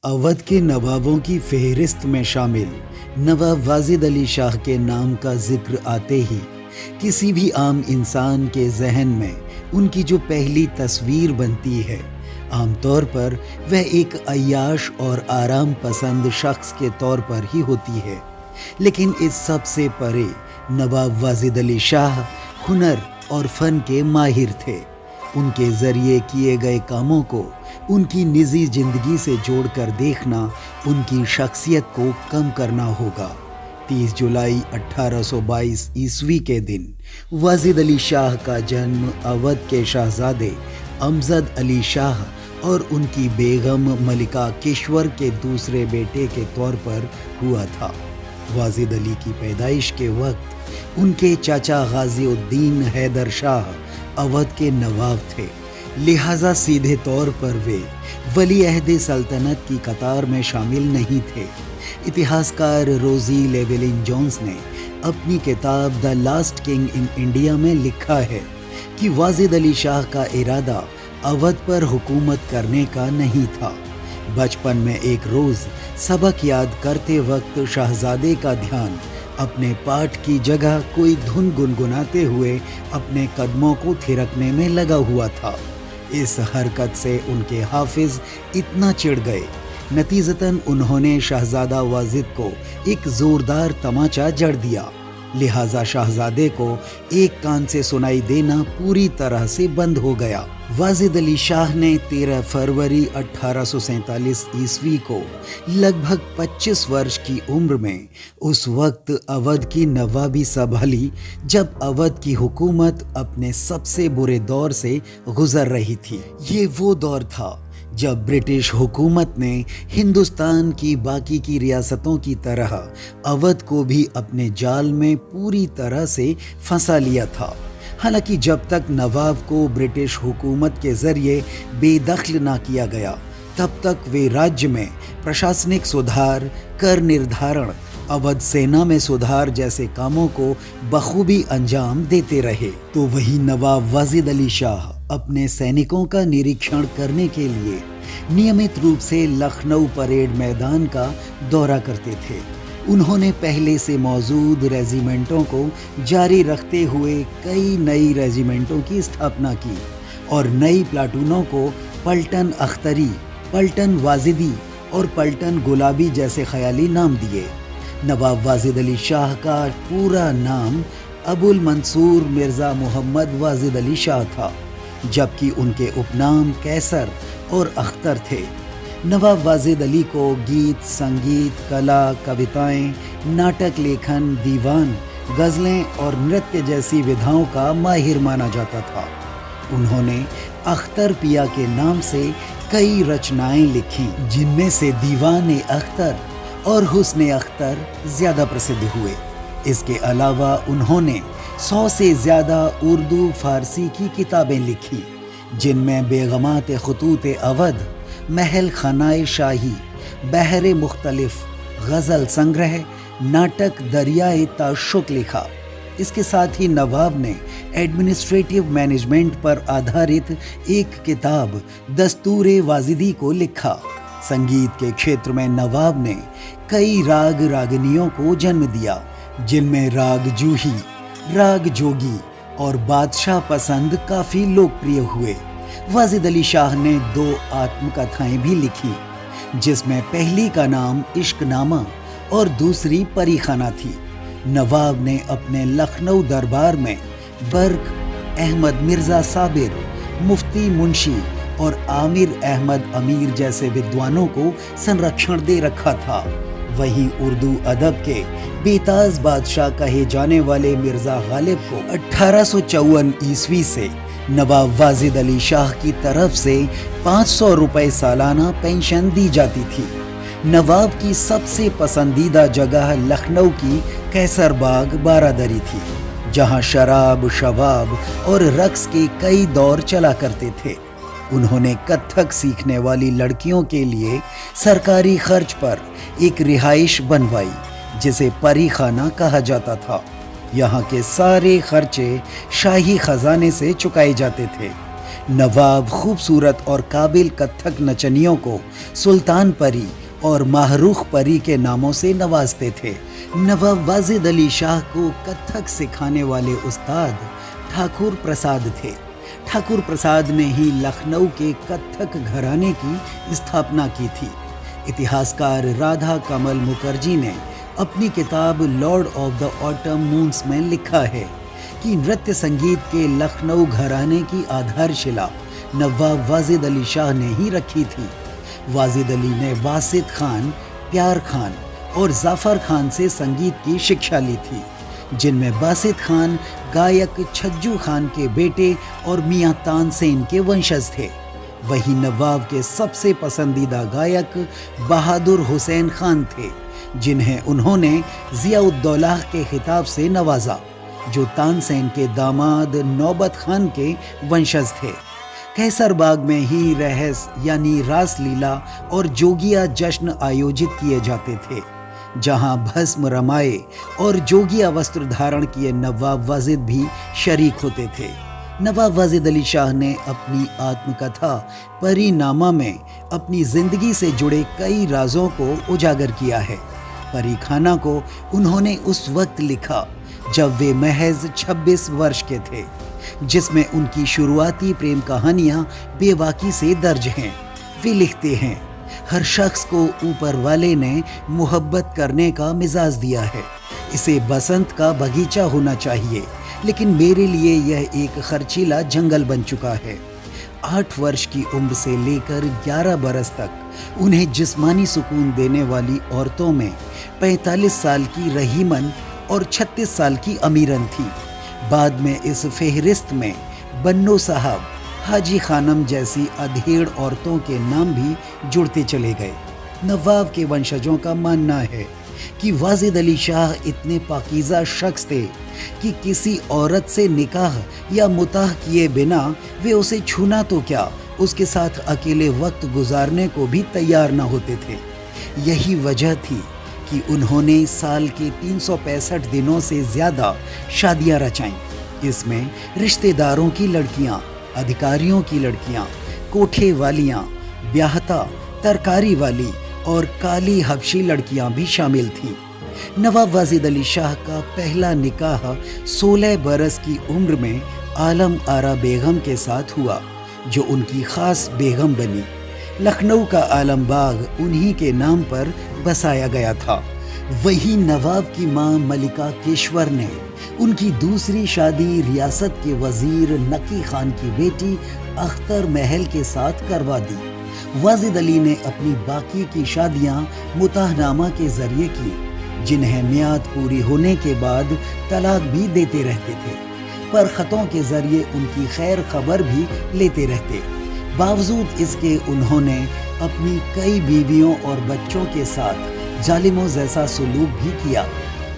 अवध के नवाबों की फेहरिस्त में शामिल नवाब वाजिद अली शाह के नाम का जिक्र आते ही किसी भी आम इंसान के जहन में उनकी जो पहली तस्वीर बनती है, आमतौर पर वह एक अय्याश और आराम पसंद शख्स के तौर पर ही होती है। लेकिन इस सब से परे नवाब वाजिद अली शाह हुनर और फन के माहिर थे। उनके जरिए किए गए कामों को उनकी निजी जिंदगी से जोड़कर देखना उनकी शख्सियत को कम करना होगा। 30 जुलाई 1822 ईस्वी के दिन वाजिद अली शाह का जन्म अवध के शहजादे अमजद अली शाह और उनकी बेगम मलिका केशवर के दूसरे बेटे के तौर पर हुआ था। वाजिद अली की पैदाइश के वक्त उनके चाचा गाजिउद्दीन हैदर शाह अवध के नवाब थे, लिहाजा सीधे तौर पर वे वली अहद सल्तनत की कतार में शामिल नहीं थे। इतिहासकार रोजी लेवेलिन जोन्स ने अपनी किताब the last king in India में लिखा है कि वाजिद अली शाह का इरादा अवध पर हुकूमत करने का नहीं था। बचपन में एक रोज सबक याद करते वक्त शहजादे का ध्यान अपने पाठ की जगह कोई धुन गुनगुनाते हुए अपने कदमों को थिरकने में लगा हुआ था। इस हरकत से उनके हाफिज इतना चिढ़ गए, नतीजतन उन्होंने शहजादा वाजिद को एक जोरदार तमाचा जड़ दिया। लिहाजा शहजादे को एक कान से सुनाई देना पूरी तरह से बंद हो गया। वाजिद अली शाह ने 13 फरवरी 1847 ईस्वी को लगभग 25 वर्ष की उम्र में उस वक्त अवध की नवाबी संभाली जब अवध की हुकूमत अपने सबसे बुरे दौर से गुजर रही थी। ये वो दौर था जब ब्रिटिश हुकूमत ने हिंदुस्तान की बाकी की रियासतों की तरह अवध को भी अपने जाल में पूरी तरह से फंसा लिया था। हालांकि जब तक नवाब को ब्रिटिश हुकूमत के जरिए बेदखल ना किया गया, तब तक वे राज्य में प्रशासनिक सुधार, कर निर्धारण, अवध सेना में सुधार जैसे कामों को बखूबी अंजाम देते रहे। तो वही नवाब वाजिद अली शाह अपने सैनिकों का निरीक्षण करने के लिए नियमित रूप से लखनऊ परेड मैदान का दौरा करते थे। उन्होंने पहले से मौजूद रेजिमेंटों को जारी रखते हुए कई नई रेजिमेंटों की स्थापना की और नई प्लाटूनों को पलटन अख्तरी, पलटन वाजिदी और पलटन गुलाबी जैसे ख्याली नाम दिए। नवाब वाजिद अली शाह का पूरा नाम अबुल मंसूर मिर्ज़ा मोहम्मद वाजिद अली शाह था, जबकि उनके उपनाम कैसर और अख्तर थे। नवाब वाजिद अली को गीत, संगीत, कला, कविताएं, नाटक लेखन, दीवान, गज़लें और नृत्य जैसी विधाओं का माहिर माना जाता था। उन्होंने अख्तर पिया के नाम से कई रचनाएं लिखी, जिनमें से दीवान अख्तर और हुस्न अख्तर ज़्यादा प्रसिद्ध हुए। इसके अलावा उन्होंने 100 से ज़्यादा उर्दू फारसी की किताबें लिखी, जिनमें बेगमात खतूत अवध, महल खानाए शाही, बहरे मुख्तलिफ, गज़ल संग्रह, नाटक दरियाए ताशुक लिखा। इसके साथ ही नवाब ने एडमिनिस्ट्रेटिव मैनेजमेंट पर आधारित एक किताब दस्तूर वाजिदी को लिखा। संगीत के क्षेत्र में नवाब ने कई राग रागनियों को जन्म दिया, जिनमें राग जूही, राग जोगी और बादशाह पसंद काफ़ी लोकप्रिय हुए। वाजिद अली शाह ने 2 आत्मकथाएं भी लिखी, जिसमें पहली का नाम इश्कनामा और दूसरी परीखाना थी। नवाब ने अपने लखनऊ दरबार में बर्क, अहमद मिर्ज़ा साबिर, मुफ्ती मुंशी और आमिर अहमद अमीर जैसे विद्वानों को संरक्षण दे रखा था। वहीं उर्दू अदब के बेताज बादशाह कहे जाने वाले मिर्ज़ा गालिब को 1854 ईस्वी से नवाब वाजिद अली शाह की तरफ से 500 रुपए सालाना पेंशन दी जाती थी। नवाब की सबसे पसंदीदा जगह लखनऊ की कैसर बाग बारादरी थी, जहां शराब, शबाब और रक्स के कई दौर चला करते थे। उन्होंने कत्थक सीखने वाली लड़कियों के लिए सरकारी खर्च पर एक रिहाइश बनवाई, जिसे परी खाना कहा जाता था। यहाँ के सारे खर्चे शाही खजाने से चुकाए जाते थे। नवाब खूबसूरत और काबिल कथक नचनियों को सुल्तान परी और माहरूख परी के नामों से नवाजते थे। नवाब वाजिद अली शाह को कथक सिखाने वाले उस्ताद ठाकुर प्रसाद थे। ठाकुर प्रसाद ने ही लखनऊ के कथक घराने की स्थापना की थी। इतिहासकार राधा कमल मुखर्जी ने अपनी किताब Lord of the autumn moons में लिखा है कि नृत्य संगीत के लखनऊ घराने की आधारशिला नवाब वाजिद अली शाह ने ही रखी थी। वाजिद अली ने वासिद खान, प्यार खान और जाफर खान से संगीत की शिक्षा ली थी, जिनमें बासित खान गायक छज्जू खान के बेटे और मियां तानसेन के वंशज थे। वहीं नवाब के सबसे पसंदीदा गायक बहादुर हुसैन खान थे, जिन्हें उन्होंने जियाउद्दौला के खिताब से नवाजा, जो तानसेन के दामाद नौबत खान के वंशज थे। कैसरबाग में ही रहस यानी रास लीला और जोगिया जश्न आयोजित किए जाते थे, जहां भस्म रमाए और जोगिया वस्त्र धारण किए नवाब वाजिद भी शरीक होते थे। नवाब वाजिद अली शाह ने अपनी आत्मकथा परीनामा में अपनी जिंदगी से जुड़े कई राजों को उजागर किया है। परी खाना को उन्होंने उस वक्त लिखा जब वे महज 26 वर्ष के थे, जिसमें उनकी शुरुआती प्रेम कहानियां बेबाकी से दर्ज हैं। वे लिखते हैं, हर शख्स को ऊपर वाले ने मोहब्बत करने का मिजाज दिया है। इसे बसंत का बगीचा होना चाहिए, लेकिन मेरे लिए यह एक खर्चीला जंगल बन चुका है। 8 वर्ष की उम्र से लेकर 11 बरस तक उन्हें जिस्मानी सुकून देने वाली औरतों में 45 साल की रहीमन और 36 साल की अमीरन थी। बाद में इस फेहरिस्त में बन्नो साहब, हाजी खानम जैसी अधेड़ औरतों के नाम भी जुड़ते चले गए। नवाब के वंशजों का मानना है कि वाजिद अली शाह इतने पाकीज़ा शख्स थे कि किसी औरत से निकाह या मुताह किए बिना वे उसे छूना तो क्या, उसके साथ अकेले वक्त गुजारने को भी तैयार न होते थे। यही वजह थी कि उन्होंने साल के 365 दिनों से ज़्यादा शादियां रचाईं। इसमें रिश्तेदारों की लड़कियां, अधिकारियों की लड़कियां, कोठे वालियां, ब्याहता, तरकारी वाली और काली हबशी लड़कियां भी शामिल थीं। नवाब वाजिद अली शाह का पहला निकाह 16 बरस की उम्र में आलम आरा बेगम के साथ हुआ, जो उनकी खास बेगम बनी। लखनऊ का आलम बाग उन्हीं के नाम पर बसाया गया था। वहीं नवाब की मां मलिका केशवर ने उनकी दूसरी शादी रियासत के वजीर नकी खान की बेटी अख्तर महल के साथ करवा दी। वाजिद अली ने अपनी बाकी की शादियां मुताहनामा के जरिए की, जिन्हें मियाद पूरी होने के बाद तलाक भी देते रहते थे, पर खतों के जरिए उनकी खैर खबर भी लेते रहते। बावजूद इसके उन्होंने अपनी कई बीवियों और बच्चों के साथ जालिमों जैसा सलूक भी किया।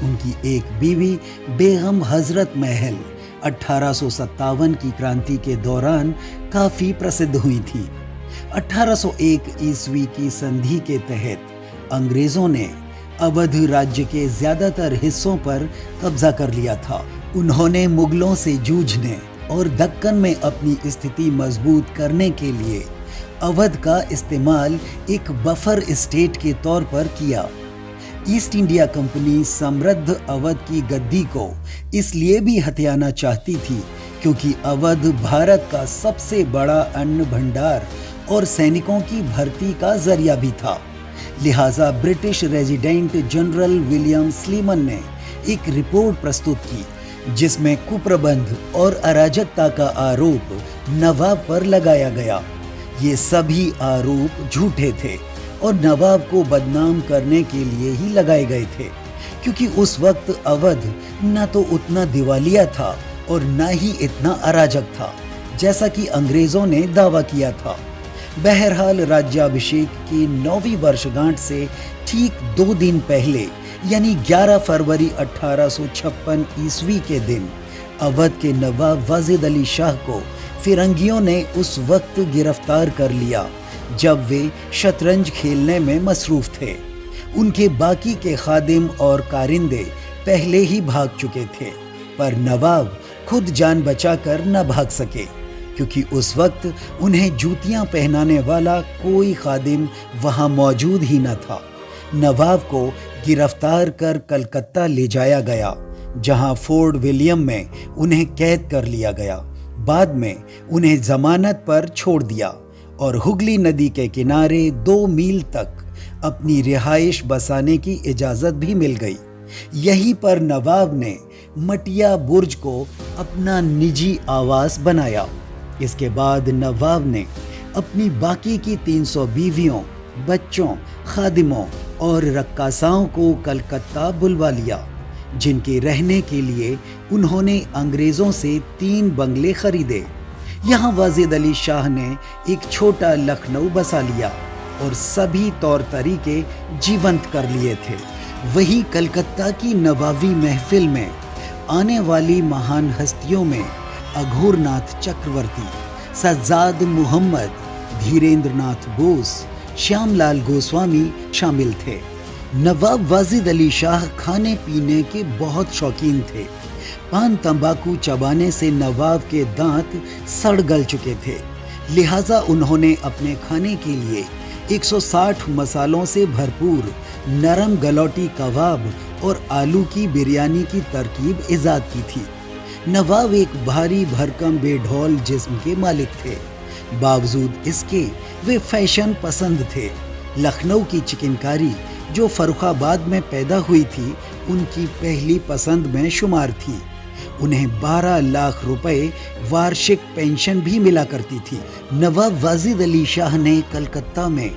उनकी एक बीवी बेगम हजरत महल 1857 की क्रांति के दौरान काफ़ी प्रसिद्ध हुई थी। 1801 ईस्वी की संधि के तहत अंग्रेज़ों ने अवध राज्य के ज़्यादातर हिस्सों पर कब्जा कर लिया था। उन्होंने मुगलों से जूझने और दक्कन में अपनी स्थिति मजबूत करने के लिए अवध का इस्तेमाल एक बफर स्टेट के तौर पर किया। ईस्ट इंडिया कंपनी समृद्ध अवध की गद्दी को इसलिए भी हथियाना चाहती थी क्योंकि अवध भारत का सबसे बड़ा अन्न भंडार और सैनिकों की भर्ती का जरिया भी था। लिहाजा British resident general William Sleeman ने एक रिपोर्ट प्रस्तुत की, जिसमें कुप्रबंध और अराजकता का आरोप नवाब पर लगाया गया। ये सभी आरोप झूठे थे और नवाब को बदनाम करने के लिए ही लगाए गए थे, क्योंकि उस वक्त अवध न तो उतना दिवालिया था और न ही इतना अराजक था जैसा कि अंग्रेजों ने दावा किया था। बहरहाल राज्याभिषेक की 9वीं वर्षगांठ से ठीक 2 दिन पहले यानी 11 फरवरी 1856 ईस्वी के दिन अवध के नवाब वाजिद अली शाह को फिरंगियों ने उस वक्त गिरफ्तार कर लिया जब वे शतरंज खेलने में मसरूफ थे। उनके बाकी के खादिम और कारिंदे पहले ही भाग चुके थे, पर नवाब खुद जान बचाकर न भाग सके। क्योंकि उस वक्त उन्हें जूतियां पहनाने वाला कोई खादिम वहां मौजूद ही न था। नवाब को गिरफ्तार कर कलकत्ता ले जाया गया, जहां फोर्ट विलियम में उन्हें कैद कर लिया गया। बाद में उन्हें जमानत पर छोड़ दिया और हुगली नदी के किनारे 2 मील तक अपनी रिहाइश बसाने की इजाज़त भी मिल गई। यहीं पर नवाब ने मटिया बुर्ज को अपना निजी आवास बनाया। इसके बाद नवाब ने अपनी बाकी की 300 बीवियों, बच्चों, खादिमों और रक्कासाओं को कलकत्ता बुलवा लिया, जिनके रहने के लिए उन्होंने अंग्रेज़ों से 3 बंगले खरीदे। यहाँ वाजिद अली शाह ने एक छोटा लखनऊ बसा लिया और सभी तौर तरीके जीवंत कर लिए थे। वहीं कलकत्ता की नवाबी महफिल में आने वाली महान हस्तियों में अघोरनाथ चक्रवर्ती, सज्जाद मोहम्मद, धीरेन्द्र नाथ बोस, श्यामलाल गोस्वामी शामिल थे। नवाब वाजिद अली शाह खाने पीने के बहुत शौकीन थे। पान तंबाकू चबाने से नवाब के दांत सड़ गल चुके थे, लिहाजा उन्होंने अपने खाने के लिए 160 मसालों से भरपूर नरम गलौटी कबाब और आलू की बिरयानी की तरकीब इजाद की थी। नवाब एक भारी भरकम बेढौल जिस्म के मालिक थे। बावजूद इसके वे फैशन पसंद थे। लखनऊ की चिकनकारी जो फर्रुखाबाद में पैदा हुई थी, उनकी पहली पसंद में शुमार थी। उन्हें 12 लाख रुपए वार्षिक पेंशन भी मिला करती थी। नवाब वाजिद अली शाह ने कलकत्ता में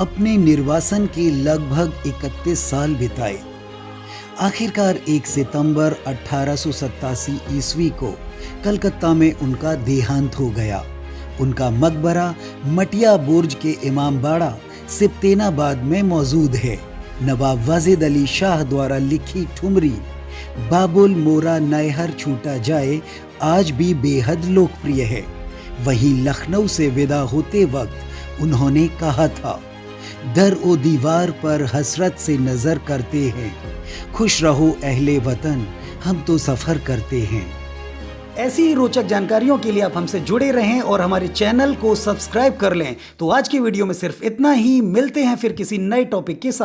अपने निर्वासन के लगभग 31 साल बिताए। आखिरकार 1 सितंबर 1887 ईस्वी को कलकत्ता में उनका देहांत हो गया। उनका मकबरा मटिया बुर्ज के इमामबाड़ा सिप्तेनाबाद में मौजूद है। नवाब वाजिद अली शाह द्वारा लिखी ठुमरी बाबुल मोरा नैहर छूटा जाए आज भी बेहद लोकप्रिय है। वहीं लखनऊ से विदा होते वक्त उन्होंने कहा था, दर ओ दीवार पर हसरत से नजर करते हैं, खुश रहो अहले वतन, हम तो सफर करते हैं। ऐसी ही रोचक जानकारियों के लिए आप हमसे जुड़े रहें और हमारे चैनल को सब्सक्राइब कर लें। तो आज की वीडियो में सिर्फ इतना ही। मिलते हैं फिर किसी नए टॉपिक के साथ।